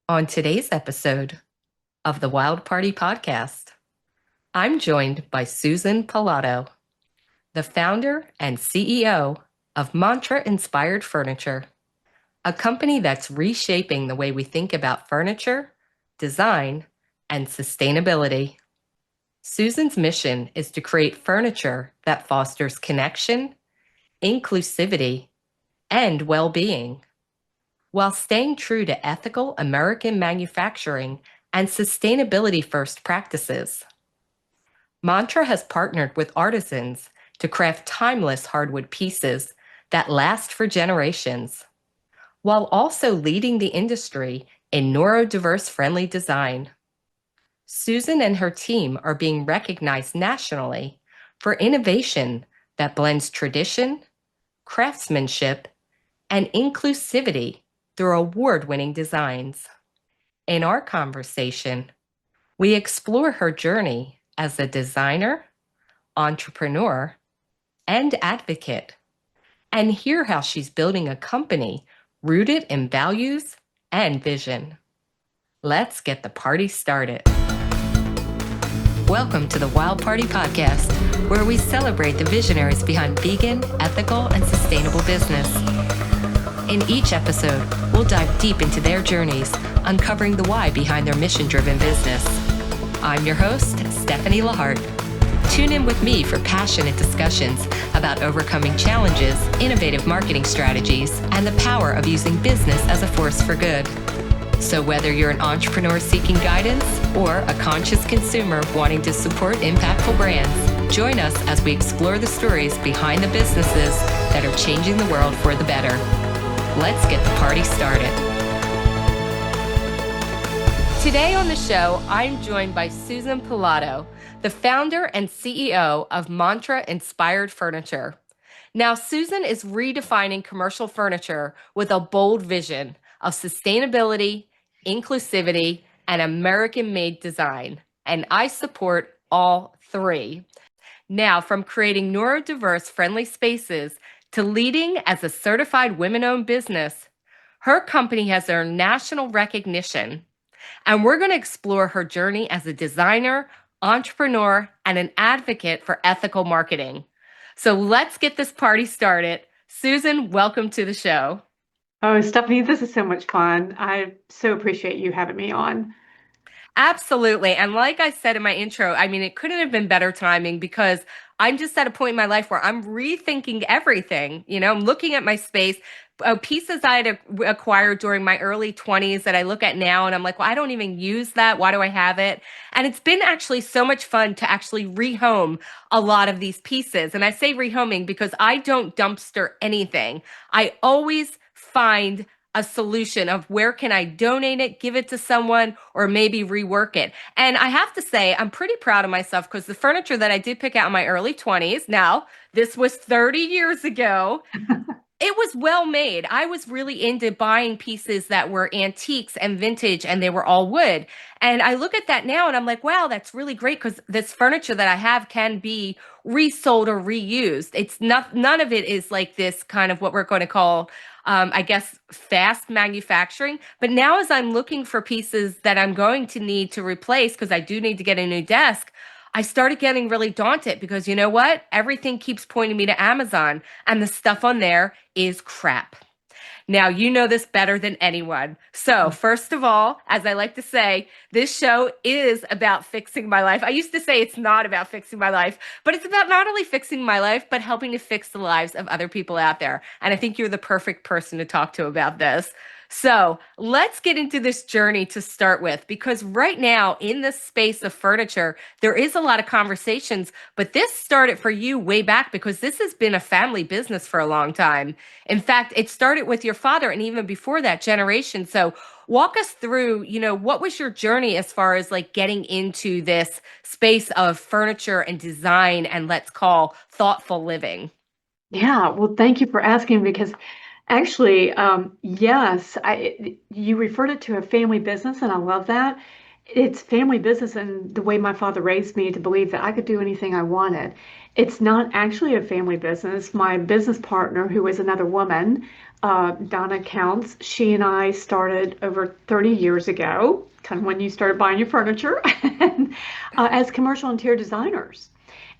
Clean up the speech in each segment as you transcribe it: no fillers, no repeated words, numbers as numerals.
On today's episode of the Wild Party Podcast, I'm joined by Susan Pilato, the founder and CEO of Mantra Inspired Furniture, a company that's reshaping the way we think about furniture, design, and sustainability. Susan's mission is to create furniture that fosters connection, inclusivity, and well-being, while staying true to ethical American manufacturing and sustainability-first practices. Mantra has partnered with artisans to craft timeless hardwood pieces that last for generations, while also leading the industry in neurodiverse-friendly design. Susan and her team are being recognized nationally for innovation that blends tradition, craftsmanship, and inclusivity through award-winning designs. In our conversation, we explore her journey as a designer, entrepreneur, and advocate, and hear how she's building a company rooted in values and vision. Let's get the party started. Welcome to the Wild Party Podcast, where we celebrate the visionaries behind vegan, ethical, and sustainable business. In each episode, we'll dive deep into their journeys, uncovering the why behind their mission-driven business. I'm your host, Stephanie Lahart. Tune in with me for passionate discussions about overcoming challenges, innovative marketing strategies, and the power of using business as a force for good. So whether you're an entrepreneur seeking guidance or a conscious consumer wanting to support impactful brands, join us as we explore the stories behind the businesses that are changing the world for the better. Let's get the party started. Today on the show, I'm joined by Susan Pilato, the founder and CEO of Mantra Inspired Furniture. Now, Susan is redefining commercial furniture with a bold vision of sustainability, inclusivity, and American-made design. And I support all three. Now, from creating neurodiverse-friendly spaces to leading as a certified women-owned business, her company has earned national recognition. And we're going to explore her journey as a designer, entrepreneur, and an advocate for ethical marketing. So let's get this party started. Susan, welcome to the show. Oh, Stephanie, this is so much fun. I so appreciate you having me on. Absolutely. And like I said in my intro, I mean, it couldn't have been better timing because I'm just at a point in my life where I'm rethinking everything. I'm looking at my space, pieces I had acquired during my early 20s that I look at now and I'm like, well, I don't even use that. Why do I have it? And it's been actually so much fun to actually rehome a lot of these pieces. And I say rehoming because I don't dumpster anything. I always find a solution of where can I donate it, give it to someone, or maybe rework it. And I have to say, I'm pretty proud of myself because the furniture that I did pick out in my early 20s, now this was 30 years ago, it was well made. I was really into buying pieces that were antiques and vintage and they were all wood. And I look at that now and I'm like, wow, that's really great because this furniture that I have can be resold or reused. It's not, none of it is like this kind of what we're going to call, I guess, fast manufacturing. But now as I'm looking for pieces that I'm going to need to replace, because I do need to get a new desk, I started getting really daunted because you know what? Everything keeps pointing me to Amazon and the stuff on there is crap. Now, you know this better than anyone. So, first of all, as I like to say, this show is about fixing my life. I used to say it's not about fixing my life, but it's about not only fixing my life, but helping to fix the lives of other people out there. And I think you're the perfect person to talk to about this. So let's get into this journey to start with, because right now in this space of furniture, there is a lot of conversations, but this started for you way back because this has been a family business for a long time. In fact, it started with your father and even before that generation. So walk us through, what was your journey as far as like getting into this space of furniture and design and let's call thoughtful living? Yeah, well, thank you for asking because actually, yes, you referred it to a family business, and I love that. It's family business and the way my father raised me to believe that I could do anything I wanted. It's not actually a family business. My business partner, who is another woman, Donna Counts. She and I started over 30 years ago, kind of when you started buying your furniture, and, as commercial interior designers.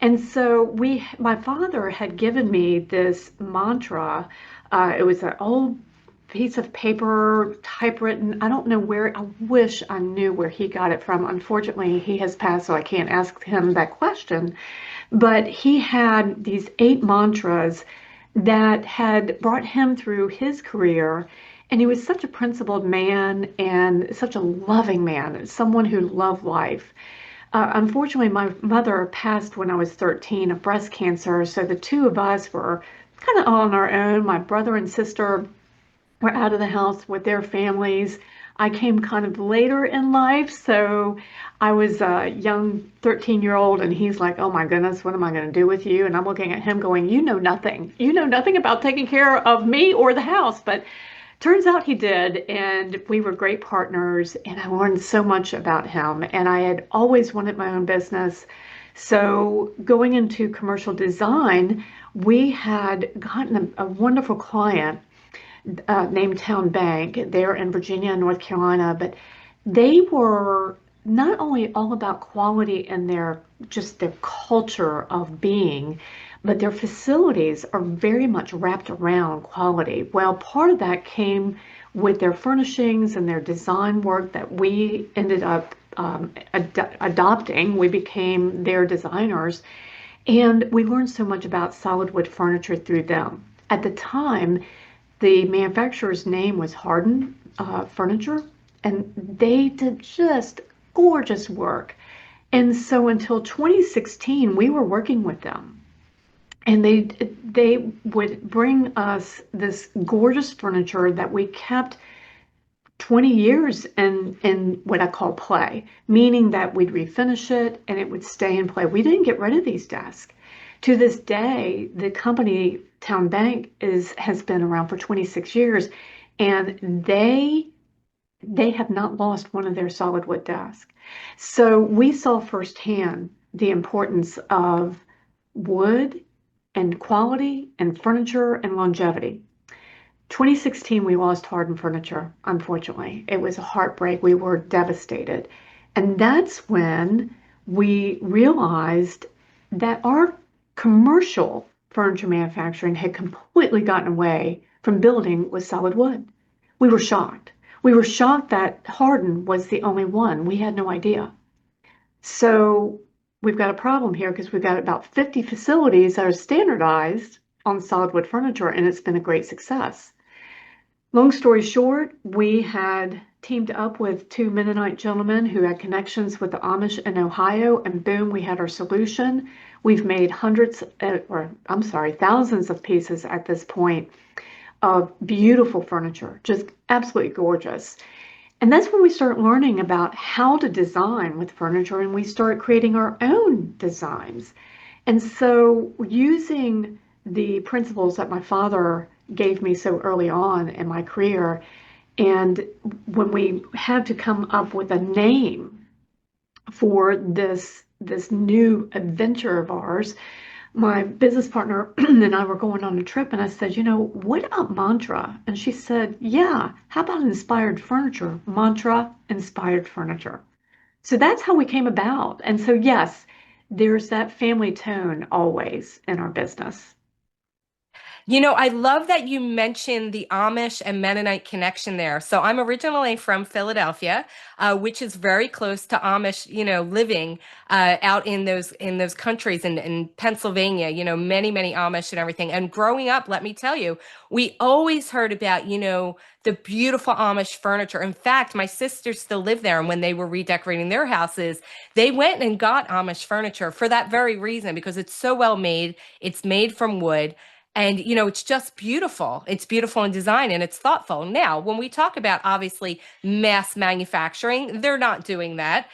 And so my father had given me this mantra. It was an old piece of paper, typewritten. I don't know where, I wish I knew where he got it from. Unfortunately, he has passed, so I can't ask him that question. But he had these 8 mantras that had brought him through his career. And he was such a principled man and such a loving man, someone who loved life. Unfortunately, my mother passed when I was 13 of breast cancer, so the two of us were kind of on our own. My brother and sister were out of the house with their families. I came kind of later in life, so I was a young 13-year-old, and he's like, "Oh my goodness, what am I going to do with you?" And I'm looking at him going, "You know nothing. You know nothing about taking care of me or the house." But turns out he did, and we were great partners, and I learned so much about him. And I had always wanted my own business. So going into commercial design, we had gotten a wonderful client named Town Bank. They're in Virginia and North Carolina, but they were not only all about quality and their culture of being, but their facilities are very much wrapped around quality. Well, part of that came with their furnishings and their design work that we ended up adopting. We became their designers, and we learned so much about solid wood furniture through them. At the time, the manufacturer's name was Harden Furniture, and they did just gorgeous work. And so until 2016, we were working with them, and they would bring us this gorgeous furniture that we kept 20 years in what I call play, meaning that we'd refinish it and it would stay in play. We didn't get rid of these desks. To this day, the company Town Bank has been around for 26 years, and they have not lost one of their solid wood desks. So we saw firsthand the importance of wood and quality and furniture and longevity. 2016, we lost Harden Furniture, unfortunately. It was a heartbreak. We were devastated. And that's when we realized that our commercial furniture manufacturing had completely gotten away from building with solid wood. We were shocked. We were shocked that Harden was the only one. We had no idea. So we've got a problem here because we've got about 50 facilities that are standardized on solid wood furniture, and it's been a great success. Long story short, we had teamed up with 2 Mennonite gentlemen who had connections with the Amish in Ohio, and boom, we had our solution. We've made thousands of pieces at this point of beautiful furniture, just absolutely gorgeous. And that's when we start learning about how to design with furniture, and we start creating our own designs. And so using the principles that my father gave me so early on in my career, and when we had to come up with a name for this new adventure of ours, my business partner and I were going on a trip, and I said, what about mantra? And she said, yeah, how about inspired furniture? Mantra inspired furniture. So that's how we came about. And so, yes, there's that family tone always in our business. I love that you mentioned the Amish and Mennonite connection there. So I'm originally from Philadelphia, which is very close to Amish, living out in those countries in Pennsylvania, many Amish and everything. And growing up, let me tell you, we always heard about, the beautiful Amish furniture. In fact, my sisters still live there, and when they were redecorating their houses, they went and got Amish furniture for that very reason, because it's so well made. It's made from wood. And, it's just beautiful. It's beautiful in design, and it's thoughtful. Now, when we talk about obviously mass manufacturing, they're not doing that,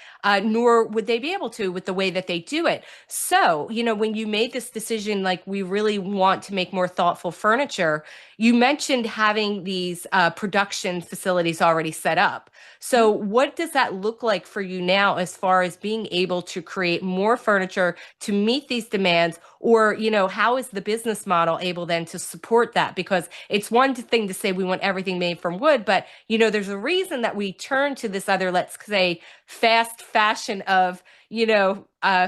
nor would they be able to with the way that they do it. So, when you made this decision, like we really want to make more thoughtful furniture, you mentioned having these production facilities already set up. So, what does that look like for you now as far as being able to create more furniture to meet these demands? Or, how is the business model able then to support that, because it's one thing to say we want everything made from wood, but there's a reason that we turn to this other, let's say, fast fashion of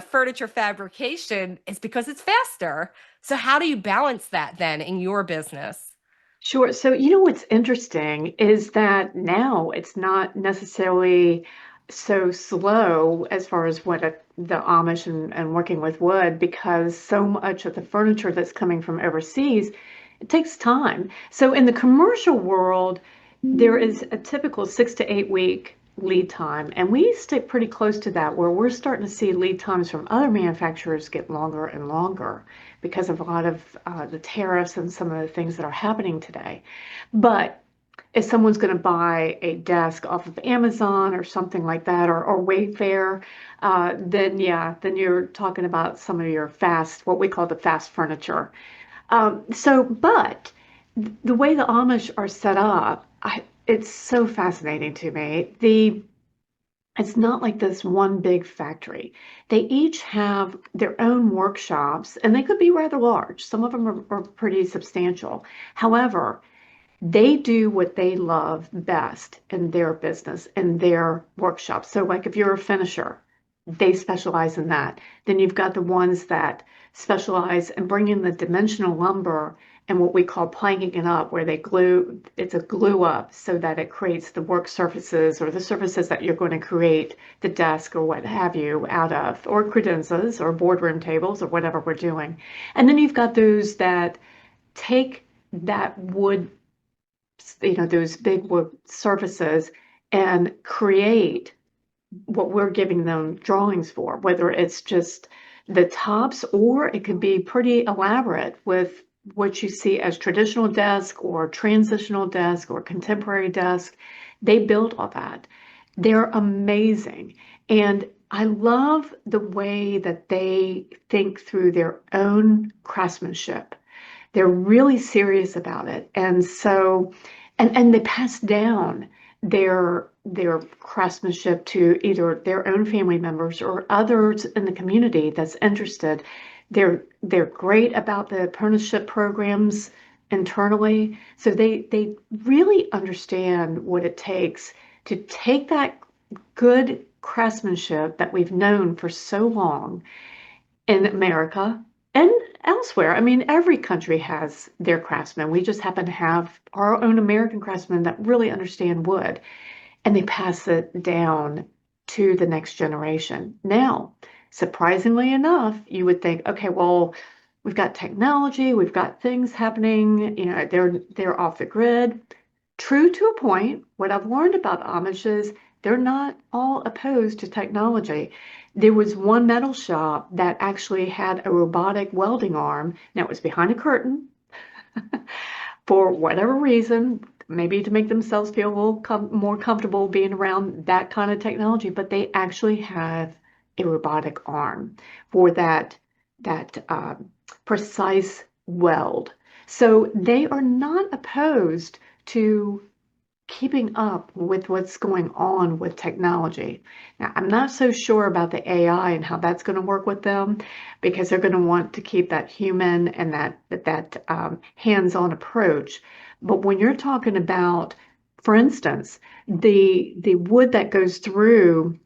furniture fabrication, is because it's faster. So how do you balance that then in your business? Sure. So, you know what's interesting is that now it's not necessarily so slow as far as the Amish and working with wood, because so much of the furniture that's coming from overseas, it takes time. So, in the commercial world, there is a typical 6 to 8 week lead time, and we stick pretty close to that, where we're starting to see lead times from other manufacturers get longer and longer because of a lot of the tariffs and some of the things that are happening today. But if someone's going to buy a desk off of Amazon or something like that, or Wayfair, then yeah, then you're talking about some of your what we call the fast furniture. But the way the Amish are set up, it's so fascinating to me. It's not like this one big factory. They each have their own workshops, and they could be rather large. Some of them are pretty substantial. However, they do what they love best in their business, in their workshop. So, like if you're a finisher, they specialize in that. Then you've got the ones that specialize in bringing the dimensional lumber and what we call planking it up, where it's a glue up so that it creates the work surfaces, or the surfaces that you're going to create the desk or what have you out of, or credenzas or boardroom tables or whatever we're doing. And then you've got those that take that wood, those big wood surfaces, and create what we're giving them drawings for, whether it's just the tops, or it could be pretty elaborate with what you see as traditional desk or transitional desk or contemporary desk. They build all that. They're amazing. And I love the way that they think through their own craftsmanship. They're really serious about it. And so, and they pass down their craftsmanship to either their own family members or others in the community that's interested. They're great about the apprenticeship programs internally. So they really understand what it takes to take that good craftsmanship that we've known for so long in America and elsewhere. I mean, every country has their craftsmen. We just happen to have our own American craftsmen that really understand wood, and they pass it down to the next generation. Now, surprisingly enough, you would think, okay, well, we've got technology, we've got things happening, they're off the grid. True to a point. What I've learned about Amish is they're not all opposed to technology. There was one metal shop that actually had a robotic welding arm. Now, it was behind a curtain for whatever reason, maybe to make themselves feel a little more comfortable being around that kind of technology, but they actually have a robotic arm for that precise weld. So they are not opposed to keeping up with what's going on with technology. Now, I'm not so sure about the AI and how that's going to work with them, because they're going to want to keep that human and that hands-on approach. But when you're talking about, for instance, the wood that goes through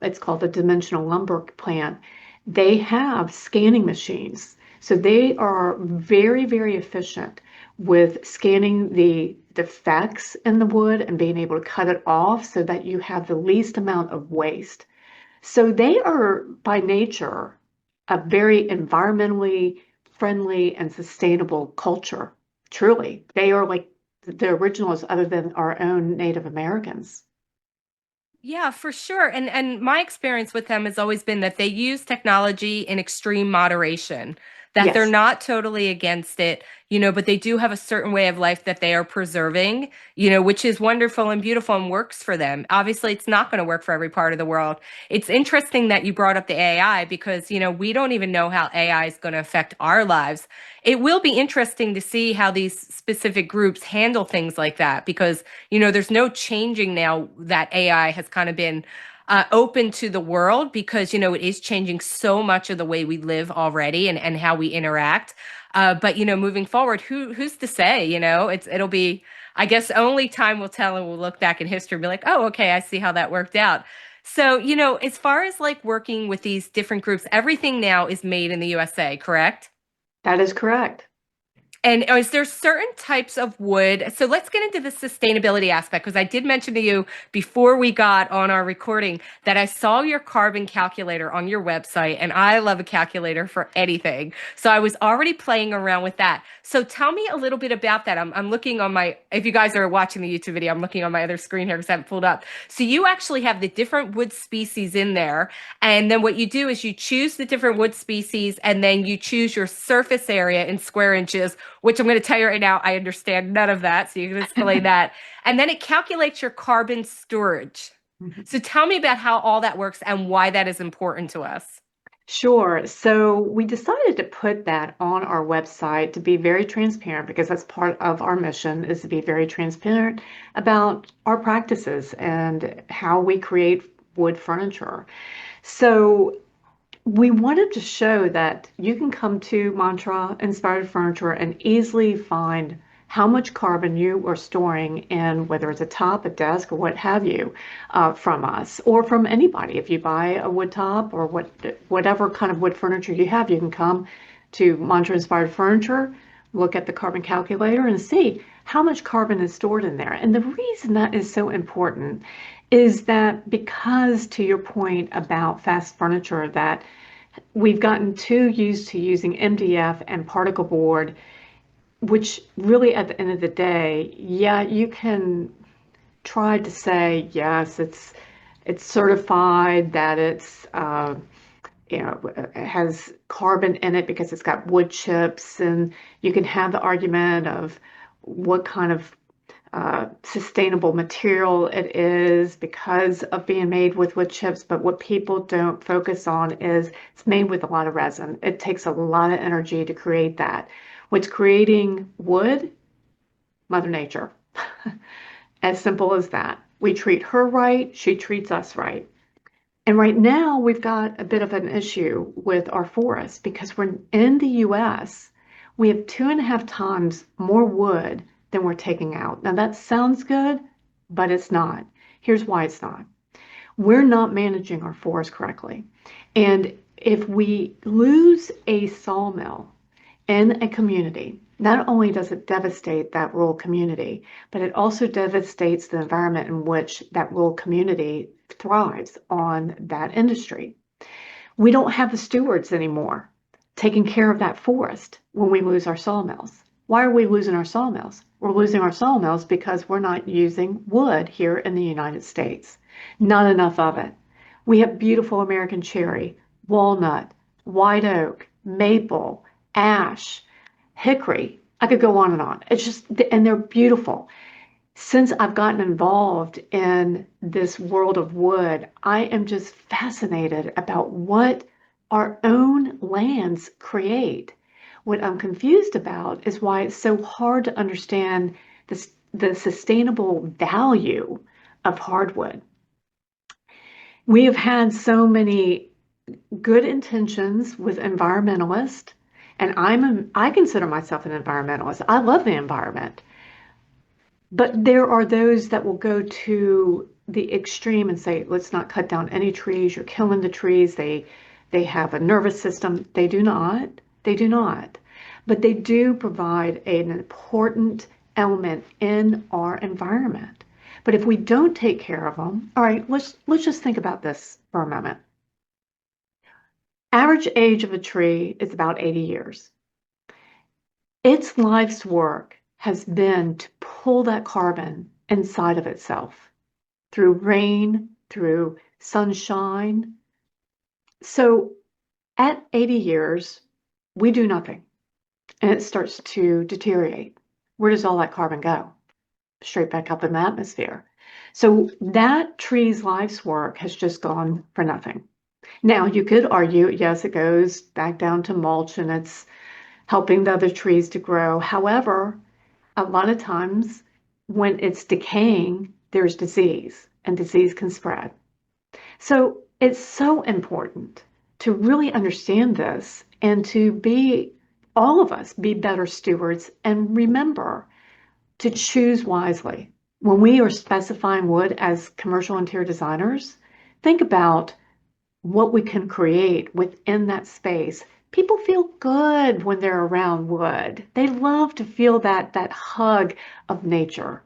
it's called the dimensional lumber plant. They have scanning machines. So they are very, very efficient with scanning the defects in the wood and being able to cut it off so that you have the least amount of waste. So they are by nature a very environmentally friendly and sustainable culture. Truly, they are like the originals other than our own Native Americans. Yeah, for sure. And my experience with them has always been that they use technology in extreme moderation, that they're Yes. not totally against it, but they do have a certain way of life that they are preserving, which is wonderful and beautiful and works for them. Obviously, it's not going to work for every part of the world. It's interesting that you brought up the AI, because, we don't even know how AI is going to affect our lives. It will be interesting to see how these specific groups handle things like that, because there's no changing now that AI has kind of been open to the world, because, it is changing so much of the way we live already, and how we interact. But moving forward, who's to say? It'll be. I guess only time will tell, and we'll look back in history and be like, oh, okay, I see how that worked out. So, as far as like working with these different groups, everything now is made in the USA, correct? That is correct. And is there certain types of wood? So let's get into the sustainability aspect because I did mention to you before we got on our recording that I saw your carbon calculator on your website, and I love a calculator for anything. So I was already playing around with that. So tell me a little bit about that. I'm looking on my, if you guys are watching the YouTube video, I'm looking on my other screen here because I haven't pulled up. So you actually have the different wood species in there. And then what you do is you choose the different wood species and then you choose your surface area in square inches, which I'm going to tell you right now, I understand none of that. So you can explain that. And then it calculates your carbon storage. So tell me about how all that works and why that is important to us. Sure. So we decided to put that on our website to be very transparent because that's part of our mission is to be very transparent about our practices and how we create wood furniture. So we wanted to show that you can come to Mantra Inspired Furniture and easily find how much carbon you are storing in whether it's a top, a desk, or what have you from us or from anybody. If you buy a wood top or whatever kind of wood furniture you have, you can come to Mantra Inspired Furniture, look at the carbon calculator and see how much carbon is stored in there. And the reason that is so important is that because to your point about fast furniture that we've gotten too used to using MDF and particle board, which really at the end of the day, yeah, you can try to say, yes, it's certified that it's it has carbon in it because it's got wood chips, and you can have the argument of what kind of sustainable material it is because of being made with wood chips. But what people don't focus on is it's made with a lot of resin. It takes a lot of energy to create that. What's creating wood? Mother Nature. As simple as that. We treat her right, she treats us right. And right now, we've got a bit of an issue with our forests because we're in the US, we have 2.5 times more wood than we're taking out. Now, that sounds good, but it's not. Here's why it's not. We're not managing our forest correctly. And if we lose a sawmill in a community, not only does it devastate that rural community, but it also devastates the environment in which that rural community thrives on that industry. We don't have the stewards anymore taking care of that forest when we lose our sawmills. Why are we losing our sawmills? We're losing our sawmills because we're not using wood here in the United States. Not enough of it. We have beautiful American cherry, walnut, white oak, maple, ash, hickory. I could go on and on. It's just, and they're beautiful. Since I've gotten involved in this world of wood, I am just fascinated about what our own lands create. What I'm confused about is why it's so hard to understand the sustainable value of hardwood. We have had so many good intentions with environmentalists, and I consider myself an environmentalist. I love the environment. But there are those that will go to the extreme and say, let's not cut down any trees. You're killing the trees. They have a nervous system. They do not. They do not. But they do provide an important element in our environment. But if we don't take care of them, all right, let's just think about this for a moment. Average age of a tree is about 80 years. Its life's work has been to pull that carbon inside of itself through rain, through sunshine. So at 80 years, we do nothing and it starts to deteriorate. Where does all that carbon go? Straight back up in the atmosphere. So that tree's life's work has just gone for nothing. Now, you could argue, yes, it goes back down to mulch and it's helping the other trees to grow. However, a lot of times when it's decaying, there's disease, and disease can spread. So it's so important to really understand this and to be all of us be better stewards and remember to choose wisely. When we are specifying wood as commercial interior designers, think about what we can create within that space. People feel good when they're around wood. They love to feel that hug of nature.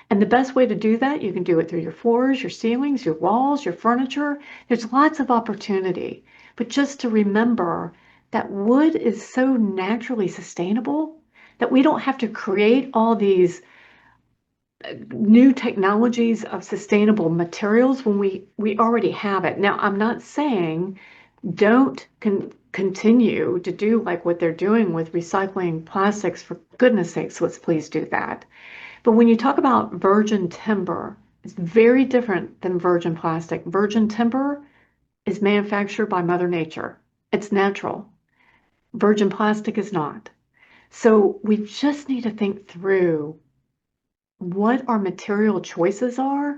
And the best way to do that, you can do it through your floors, your ceilings, your walls, your furniture. There's lots of opportunity. But just to remember that wood is so naturally sustainable that we don't have to create all these new technologies of sustainable materials when we already have it. Now, I'm not saying don't continue to do like what they're doing with recycling plastics. For goodness sakes, let's please do that. But when you talk about virgin timber, it's very different than virgin plastic. Virgin timber is manufactured by Mother Nature. It's natural. Virgin plastic is not. So we just need to think through what our material choices are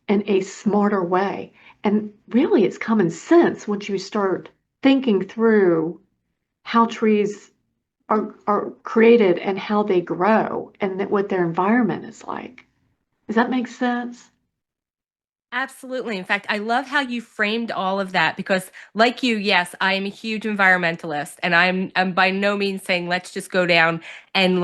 in a smarter way. And really, it's common sense once you start thinking through how trees are created and how they grow and what their environment is like. Does that make sense? Absolutely. In fact, I love how you framed all of that because, like you, yes, I am a huge environmentalist, and I'm by no means saying let's just go down and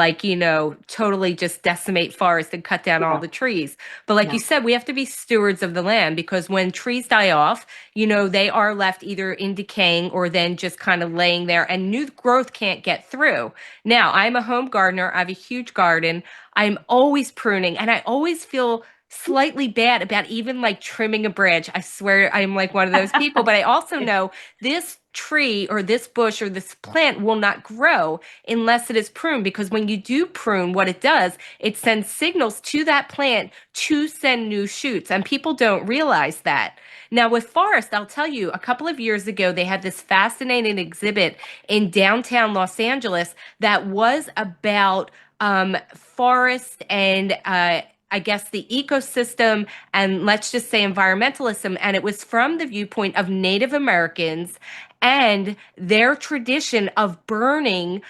totally just decimate forests and cut down all Yeah, the trees. But like you no, said, we have to be stewards of the land because when trees die off, they are left either in decaying or then just kind of laying there, and new growth can't get through. Now, I'm a home gardener. I have a huge garden. I'm always pruning, and I always feel slightly bad about even like trimming a branch. I swear I'm like one of those people, but I also know this tree or this bush or this plant will not grow unless it is pruned because when you do prune, what it does, it sends signals to that plant to send new shoots, and people don't realize that. Now, with forest, I'll tell you, a couple of years ago, they had this fascinating exhibit in downtown Los Angeles that was about forest and I guess the ecosystem and let's just say environmentalism. And it was from the viewpoint of Native Americans and their tradition of burning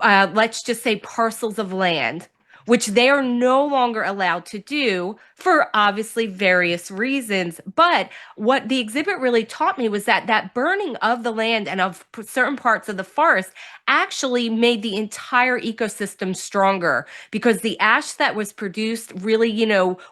let's just say parcels of land, which they are no longer allowed to do for obviously various reasons. But what the exhibit really taught me was that that burning of the land and of certain parts of the forest actually made the entire ecosystem stronger because the ash that was produced really,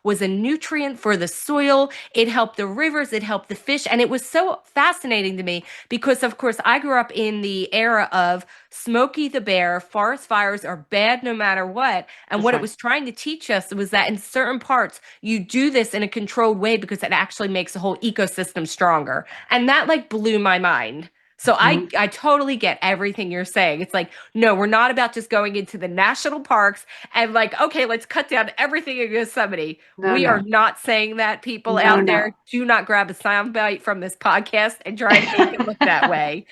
was a nutrient for the soil. It helped the rivers, it helped the fish. And it was so fascinating to me because, of course, I grew up in the era of Smokey the Bear, forest fires are bad no matter what. And that's what it right. was trying to teach us was that in certain parts, you do this in a controlled way because it actually makes the whole ecosystem stronger. And that like blew my mind. So I Mhm. I totally get everything you're saying. It's like, no, we're not about just going into the national parks and like, okay, let's cut down everything in Yosemite. No, We are no, not saying that. People no, out there, no. do not grab a soundbite from this podcast and try and make it look that way.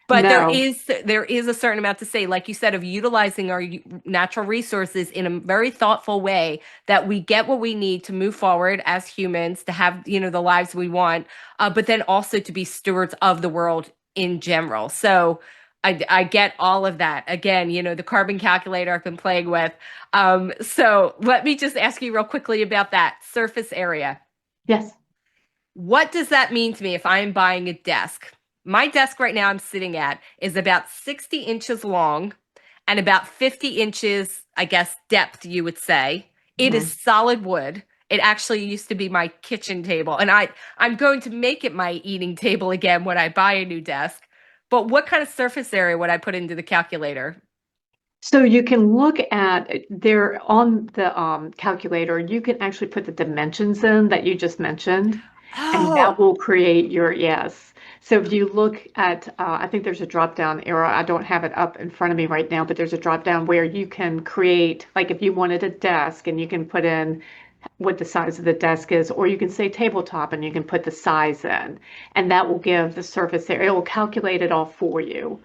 But No, there is a certain amount to say, like you said, of utilizing our natural resources in a very thoughtful way that we get what we need to move forward as humans, to have, the lives we want, but then also to be stewards of the world in general. So I get all of that. Again, the carbon calculator I've been playing with. So let me just ask you real quickly about that surface area. yes. What does that mean to me if I'm buying a desk? My desk right now I'm sitting at is about 60 inches long and about 50 inches, I guess, depth, you would say. It is Mhm. solid wood. It actually used to be my kitchen table, and I'm going to make it my eating table again when I buy a new desk. But what kind of surface area would I put into the calculator? So you can look at there on the calculator, you can actually put the dimensions in that you just mentioned, and that Oh, will create your yes. So if you look at, I think there's a drop down arrow. I don't have it up in front of me right now, but there's a drop down where you can create, like if you wanted a desk and you can put in what the size of the desk is, or you can say tabletop and you can put the size in, and that will give the surface area. It will calculate it all for you.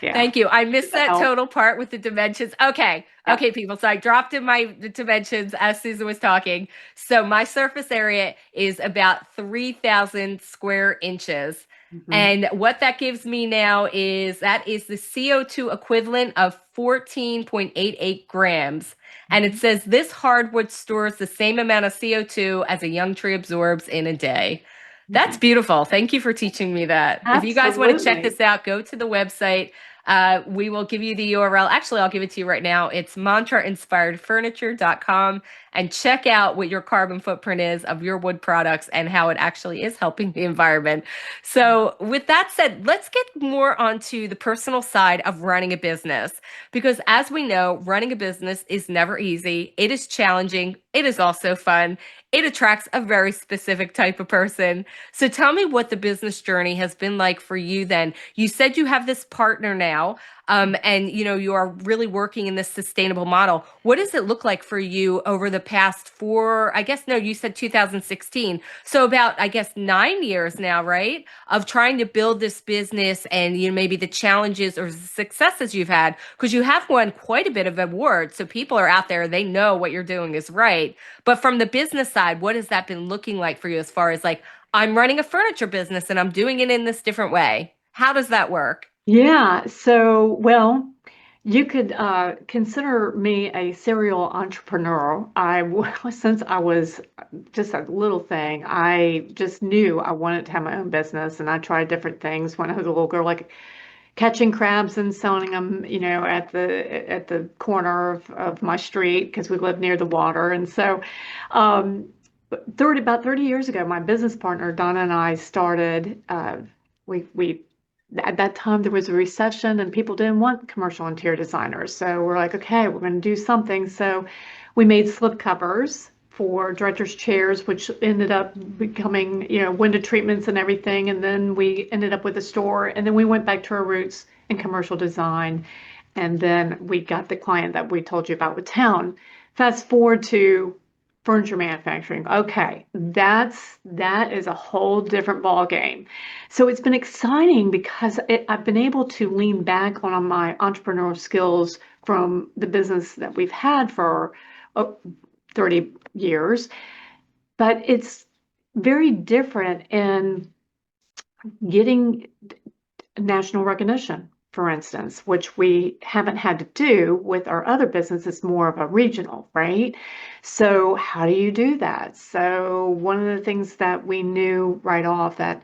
Yeah. Thank you. I Does missed that that help? total part with the dimensions. Okay. Yeah. Okay, people. So I dropped in my dimensions as Susan was talking. So my surface area is about 3,000 square inches. Hmm. And what that gives me now is that is the CO2 equivalent of 14.88 grams. And it says this hardwood stores the same amount of CO2 as a young tree absorbs in a day. That's Hmm. beautiful. Thank you for teaching me that. If you guys want to check Absolutely. this out, go to the website. We will give you the URL. Actually, I'll give it to you right now. It's mantrainspiredfurniture.com and check out what your carbon footprint is of your wood products and how it actually is helping the environment. So, with that said, let's get more onto the personal side of running a business because, as we know, running a business is never easy. It is challenging. It is also fun. It attracts a very specific type of person. So tell me what the business journey has been like for you then. You said you have this partner now, and you are really working in this sustainable model. What does it look like for you over the past four, I guess, no, you said 2016. So about, I guess, 9 years now, right? Of trying to build this business and, maybe the challenges or successes you've had, because you have won quite a bit of awards. So people are out there, they know what you're doing is right. But from the business side, what has that been looking like for you as far as like, I'm running a furniture business and I'm doing it in this different way? How does that work? Yeah. So, well, you could consider me a serial entrepreneur. Since I was just a little thing, I just knew I wanted to have my own business, and I tried different things when I was a little girl, like catching crabs and selling them, at the corner of my street because we lived near the water. And so, um, about 30 years ago, my business partner Donna and I started. We At that time there was a recession and people didn't want commercial interior designers, so we're like, okay, we're going to do something. So we made slip covers for directors' chairs, which ended up becoming, window treatments and everything. And then we ended up with a store. And then we went back to our roots in commercial design. And then we got the client that we told you about with Town. Fast forward to furniture manufacturing. Okay, that is a whole different ball game. So it's been exciting because I've been able to lean back on my entrepreneurial skills from the business that we've had for uh, 30 years, but it's very different in getting national recognition, for instance, which we haven't had to do with our other business. It's more of a regional, right? So how do you do that? So one of the things that we knew right off that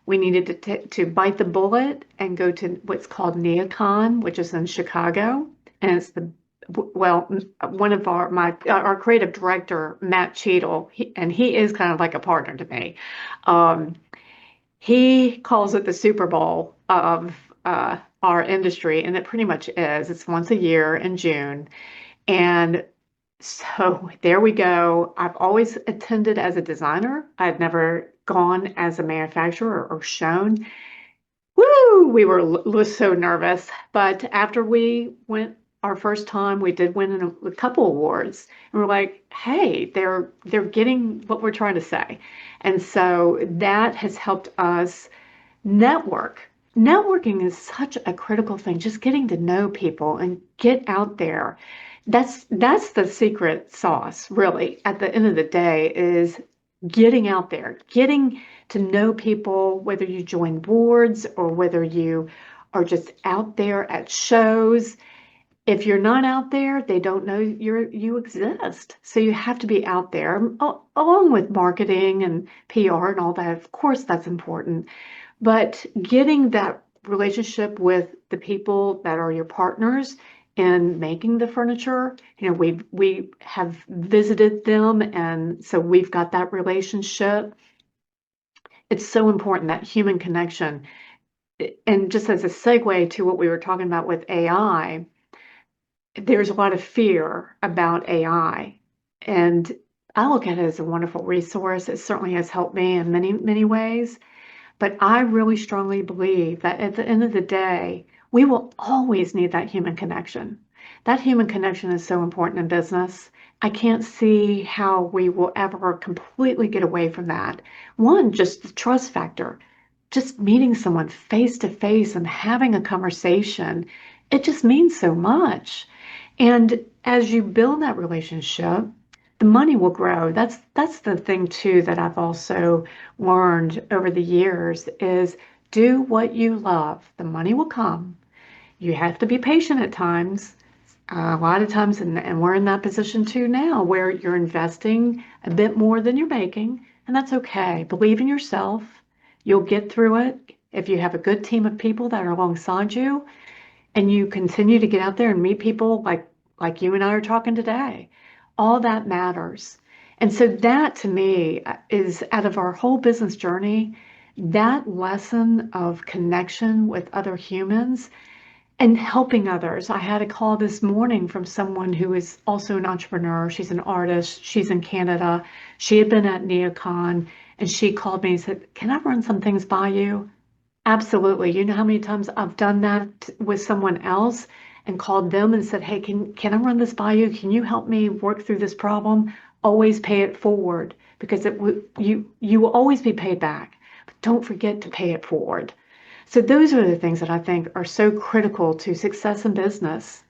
we needed to bite the bullet and go to what's called NeoCon, which is in Chicago, and it's the well, one of our creative director, Matt Cheadle, and he is kind of like a partner to me. Um, he calls it the Super Bowl of our industry, and it pretty much is. It's once a year in June. And so there we go. I've always attended as a designer. I've never gone as a manufacturer or shown. Woo! We were so nervous. But after we went our first time, we did win a couple awards. And we're like, hey, they're getting what we're trying to say. And so that has helped us network. Networking is such a critical thing, just getting to know people and get out there. That's the secret sauce, really, at the end of the day, is getting out there, getting to know people, whether you join boards or whether you are just out there at shows. If you're not out there, they don't know you exist. So you have to be out there, along with marketing and PR and all that. Of course, that's important. But getting that relationship with the people that are your partners in making the furniture, we have visited them, and so we've got that relationship. It's so important, that human connection. And just as a segue to what we were talking about with AI, there's a lot of fear about AI. And I look at it as a wonderful resource. It certainly has helped me in many, many ways. But I really strongly believe that at the end of the day, we will always need that human connection. That human connection is so important in business. I can't see how we will ever completely get away from that. One, just the trust factor. just meeting someone face to face and having a conversation, it just means so much. And as you build that relationship, the money will grow. That's the thing too that I've also learned over the years is do what you love. The money will come. You have to be patient at times. A lot of times, and we're in that position too now, where you're investing a bit more than you're making, and that's okay. Believe in yourself. You'll get through it if you have a good team of people that are alongside you, and you continue to get out there and meet people like you and I are talking today. All that matters. And so that to me is out of our whole business journey, that lesson of connection with other humans and helping others. I had a call this morning from someone who is also an entrepreneur. She's an artist. She's in Canada. She had been at NeoCon and she called me and said, "Can I run some things by you?" Absolutely. You know how many times I've done that with someone else and called them and said, "Hey, can I run this by you? Can you help me work through this problem?" Always pay it forward because you will always be paid back. But don't forget to pay it forward. So those are the things that I think are so critical to success in business.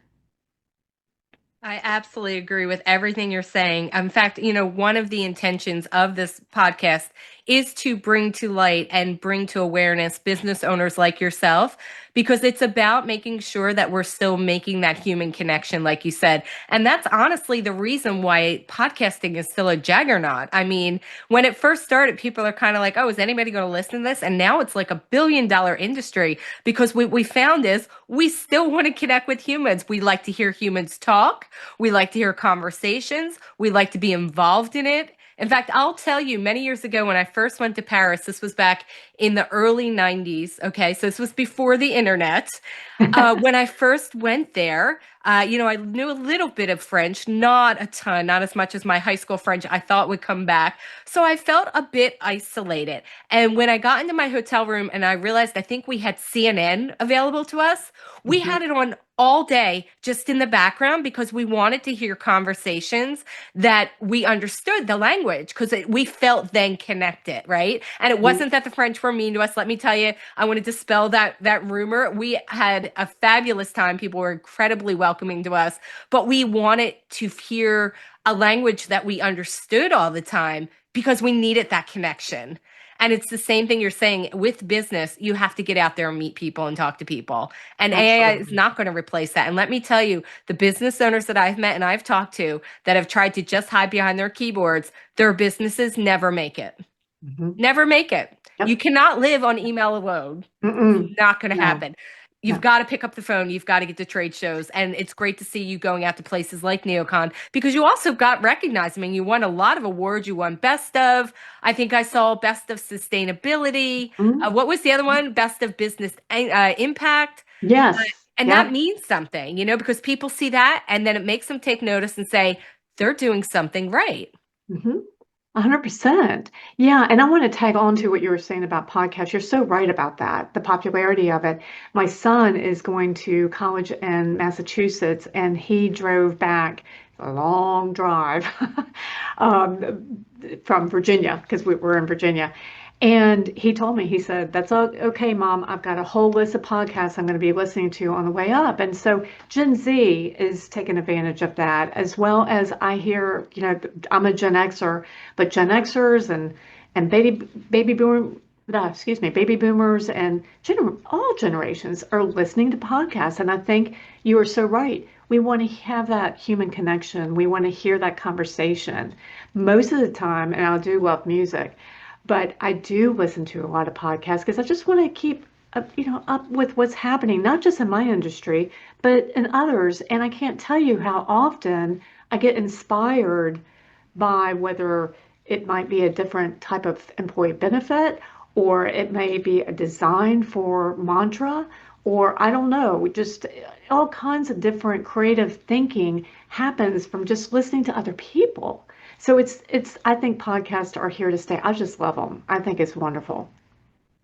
I absolutely agree with everything you're saying. In fact, one of the intentions of this podcast is to bring to light and bring to awareness business owners like yourself, because it's about making sure that we're still making that human connection, like you said. And that's honestly the reason why podcasting is still a juggernaut. I mean, when it first started, people are kind of like, oh, is anybody going to listen to this? And now it's like $1 billion industry because what we found is we still want to connect with humans. We like to hear humans talk. We like to hear conversations. We like to be involved in it. In fact, I'll tell you, many years ago when I first went to Paris, this was back in the early 90s. Okay, so this was before the internet. When I first went there, I knew a little bit of French, not a ton, not as much as my high school French I thought would come back. So I felt a bit isolated. And when I got into my hotel room and I realized I think we had CNN available to us, we Mhm. had it on all day just in the background because we wanted to hear conversations that we understood the language because we felt then connected, right? And it Mhm. wasn't that the French were mean to us. Let me tell you, I want to dispel that rumor. We had a fabulous time. People were incredibly welcoming to us, but we wanted to hear a language that we understood all the time because we needed that connection. And it's the same thing you're saying with business. You have to get out there and meet people and talk to people. And AI is Absolutely. not going to replace that. And let me tell you, the business owners that I've met and I've talked to that have tried to just hide behind their keyboards, their businesses never make it. Mhm. Never make it. You Yep. cannot live on email alone. It's Mm-mm. not going to No, happen. You've no. got to pick up the phone. You've got to get to trade shows. And it's great to see you going out to places like NeoCon because you also got recognized. I mean, you won a lot of awards. You won Best of, I think I saw Best of Sustainability. Mhm. What was the other one? Best of Business Impact. Yes. And that Yep. means something, because people see that and then it makes them take notice and say, they're doing something right. Mhm. 100%. Yeah, and I want to tag on to what you were saying about podcasts. You're so right about that, the popularity of it. My son is going to college in Massachusetts, and he drove back a long drive from Virginia because we were in Virginia. And he told me, he said, "That's okay, Mom. I've got a whole list of podcasts I'm going to be listening to on the way up." And so Gen Z is taking advantage of that, as well as I hear, I'm a Gen Xer, but Gen Xers and baby boom, excuse me, baby boomers and all generations are listening to podcasts. And I think you are so right. We want to have that human connection. We want to hear that conversation. Most of the time, and I do love music, but I do listen to a lot of podcasts because I just want to keep up with what's happening, not just in my industry, but in others. And I can't tell you how often I get inspired by whether it might be a different type of employee benefit, or it may be a design for mantra, or I don't know, just all kinds of different creative thinking happens from just listening to other people. So I think podcasts are here to stay. I just love them. I think it's wonderful.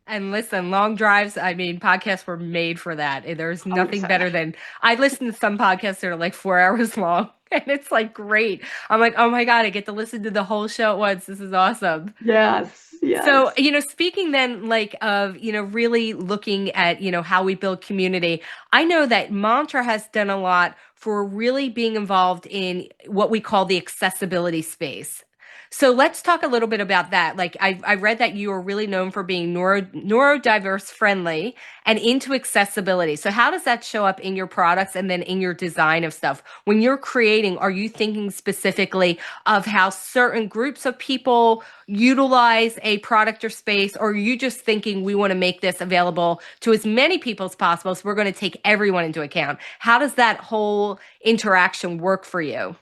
And listen, long drives, I mean, podcasts were made for that. There's nothing 100%. better than I listen to some podcasts that are like 4 hours long, and it's like great. I'm like, oh my God, I get to listen to the whole show at once. This is awesome. Yes, So, yes. speaking then like of, really looking at, how we build community, I know that Mantra has done a lot for really being involved in what we call the accessibility space. So let's talk a little bit about that. Like I read that you are really known for being neurodiverse friendly and into accessibility. So how does that show up in your products and then in your design of stuff? When you're creating, are you thinking specifically of how certain groups of people utilize a product or space, or are you just thinking we want to make this available to as many people as possible, so we're going to take everyone into account? How does that whole interaction work for you?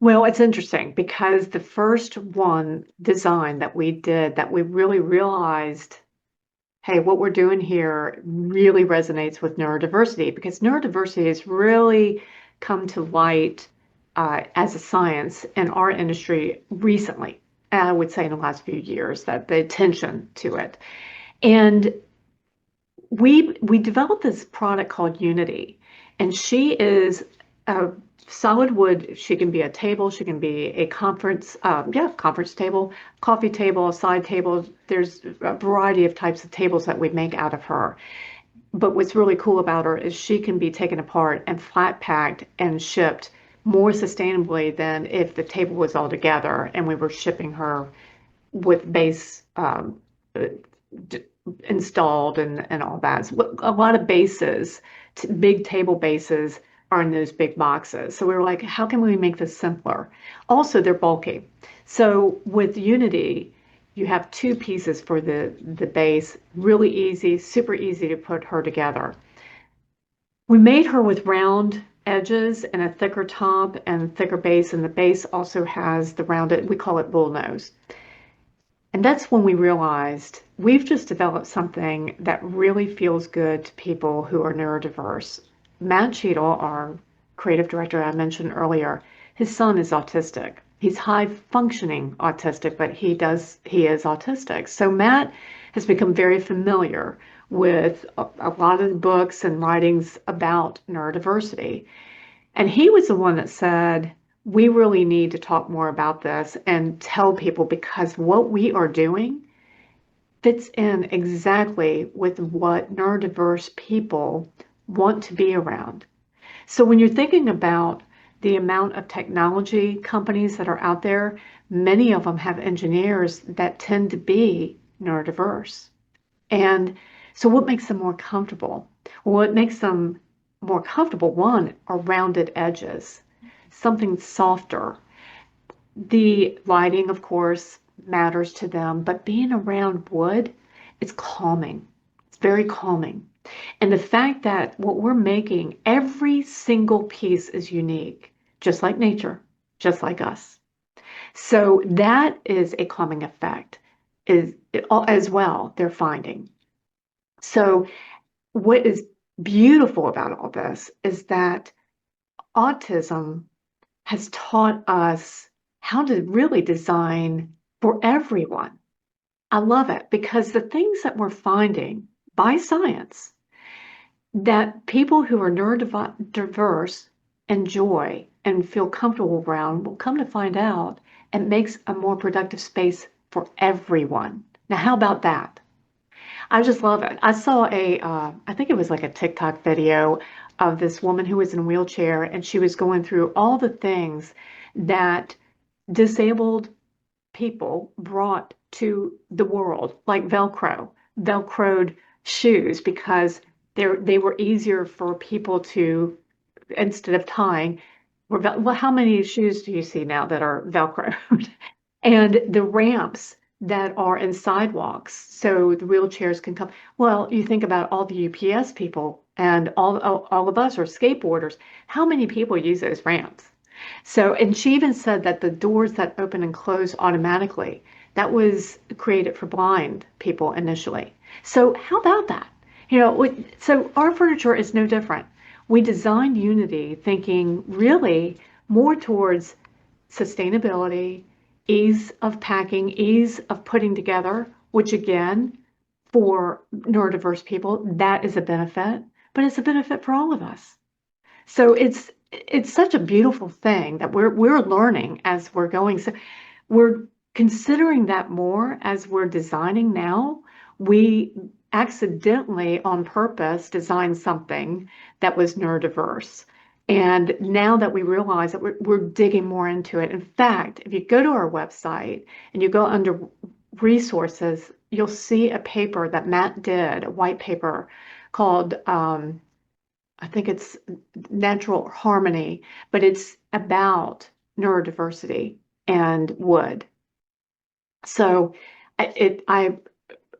Well, it's interesting because the first one design that we did that we really realized, hey, what we're doing here really resonates with neurodiversity because neurodiversity has really come to light as a science in our industry recently. I would say in the last few years that the attention to it. And we developed this product called Unity, and she is a solid wood. She can be a table, she can be a conference table, coffee table, a side table. There's a variety of types of tables that we make out of her. But what's really cool about her is she can be taken apart and flat packed and shipped more sustainably than if the table was all together and we were shipping her with base installed and all that. So a lot of bases, big table bases are in those big boxes. So we were like, how can we make this simpler? Also, they're bulky. So with Unity, you have two pieces for the base, really easy, super easy to put her together. We made her with round edges and a thicker top and thicker base, and the base also has the rounded, we call it bull nose. And that's when we realized we've just developed something that really feels good to people who are neurodiverse. Matt Cheadle, our creative director I mentioned earlier, his son is autistic. He's high functioning autistic, but he is autistic. So Matt has become very familiar with a lot of the books and writings about neurodiversity. And he was the one that said, we really need to talk more about this and tell people because what we are doing fits in exactly with what neurodiverse people want to be around. So when you're thinking about the amount of technology companies that are out there, many of them have engineers that tend to be neurodiverse. And so what makes them more comfortable? Well, what makes them more comfortable, one, are rounded edges, something softer. The lighting, of course, matters to them, but being around wood, it's calming. It's very calming. And the fact that what we're making, every single piece is unique, just like nature, just like us. So that is a calming effect is as well they're finding. So what is beautiful about all this is that autism has taught us how to really design for everyone. I love it because the things that we're finding by science that people who are neurodiverse enjoy and feel comfortable around will come to find out it makes a more productive space for everyone. Now, how about that? I just love it. I saw I think it was like a TikTok video of this woman who was in a wheelchair and she was going through all the things that disabled people brought to the world, like Velcroed shoes, because they were easier for people to, instead of tying, well, how many shoes do you see now that are Velcroed? And the ramps that are in sidewalks so the wheelchairs can come. Well, you think about all the UPS people and all of us are skateboarders. How many people use those ramps? So, and she even said that the doors that open and close automatically, that was created for blind people initially. So, how about that? So our furniture is no different. We designed Unity thinking really more towards sustainability, ease of packing, ease of putting together, which again for neurodiverse people, that is a benefit, but it's a benefit for all of us. So it's such a beautiful thing that we're learning as we're going. So we're considering that more as we're designing now. We accidentally, on purpose, designed something that was neurodiverse. And now that we realize that we're digging more into it. In fact, if you go to our website and you go under resources, you'll see a paper that Matt did, a white paper called, I think it's Natural Harmony, but it's about neurodiversity and wood. So I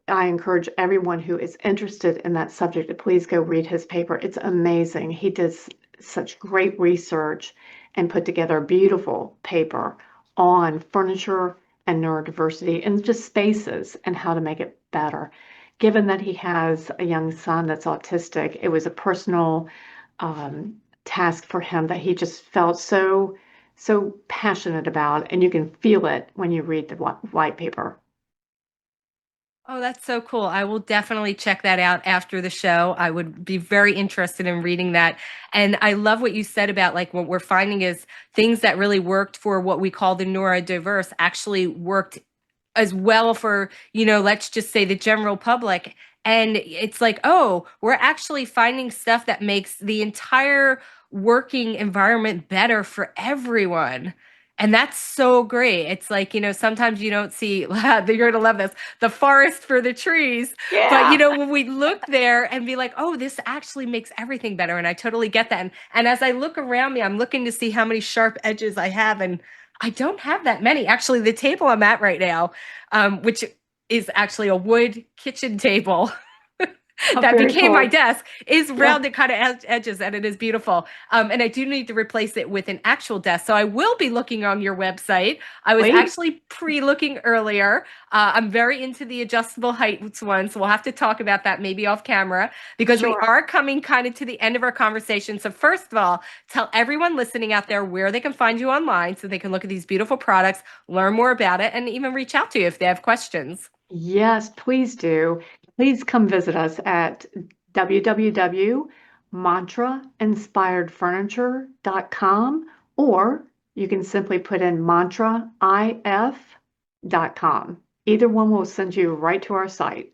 encourage everyone who is interested in that subject to please go read his paper. It's amazing. He does such great research and put together a beautiful paper on furniture and neurodiversity and just spaces and how to make it better. Given that he has a young son that's autistic, it was a personal task for him that he just felt so passionate about, and you can feel it when you read the white paper. Oh, that's so cool. I will definitely check that out after the show. I would be very interested in reading that. And I love what you said about like what we're finding is things that really worked for what we call the neurodiverse actually worked as well for, let's just say the general public. And it's like, oh, we're actually finding stuff that makes the entire working environment better for everyone. And that's so great. It's like, sometimes you don't see, you're going to love this, the forest for the trees. But, Yeah. when we look there and be like, oh, this actually makes everything better. And I totally get that. And as I look around me, I'm looking to see how many sharp edges I have. And I don't have that many. Actually, the table I'm at right now, which is actually a wood kitchen table Oh, that very became my cool. desk, is Yeah. rounded kind of edges, and it is beautiful. And I do need to replace it with an actual desk. So I will be looking on your website. I was Please. actually pre-looking earlier. I'm very into the adjustable heights one, so we'll have to talk about that maybe off camera because we Sure. are coming kind of to the end of our conversation. So first of all, tell everyone listening out there where they can find you online so they can look at these beautiful products, learn more about it, and even reach out to you if they have questions. Yes, please do. Please come visit us at www.mantrainspiredfurniture.com, or you can simply put in mantraif.com. Either one will send you right to our site.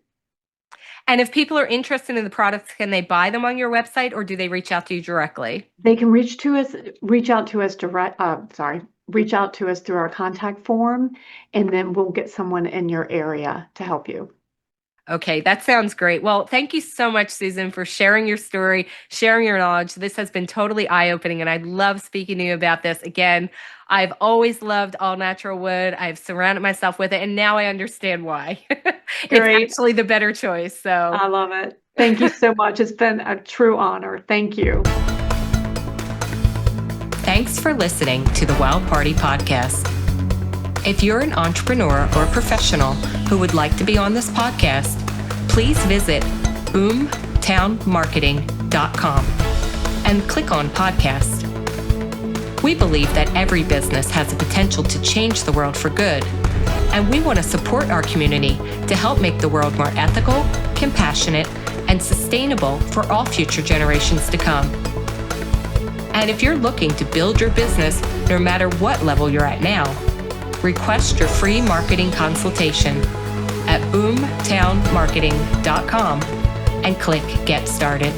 And if people are interested in the products, can they buy them on your website or do they reach out to you directly? They can reach out to us reach out to us through our contact form, and then we'll get someone in your area to help you. Okay, that sounds great. Well, thank you so much, Susan, for sharing your story, sharing your knowledge. This has been totally eye-opening, and I love speaking to you about this. Again, I've always loved all natural wood. I've surrounded myself with it, and now I understand why. It's Great. actually the better choice. So I love it. Thank you so much. It's been a true honor. Thank you. thanks for listening to the Wow Party podcast. If you're an entrepreneur or professional who would like to be on this podcast, please visit boomtownmarketing.com and click on podcast. We believe that every business has the potential to change the world for good, and we want to support our community to help make the world more ethical, compassionate, and sustainable for all future generations to come. And if you're looking to build your business, no matter what level you're at now, request your free marketing consultation at boomtownmarketing.com and click Get Started.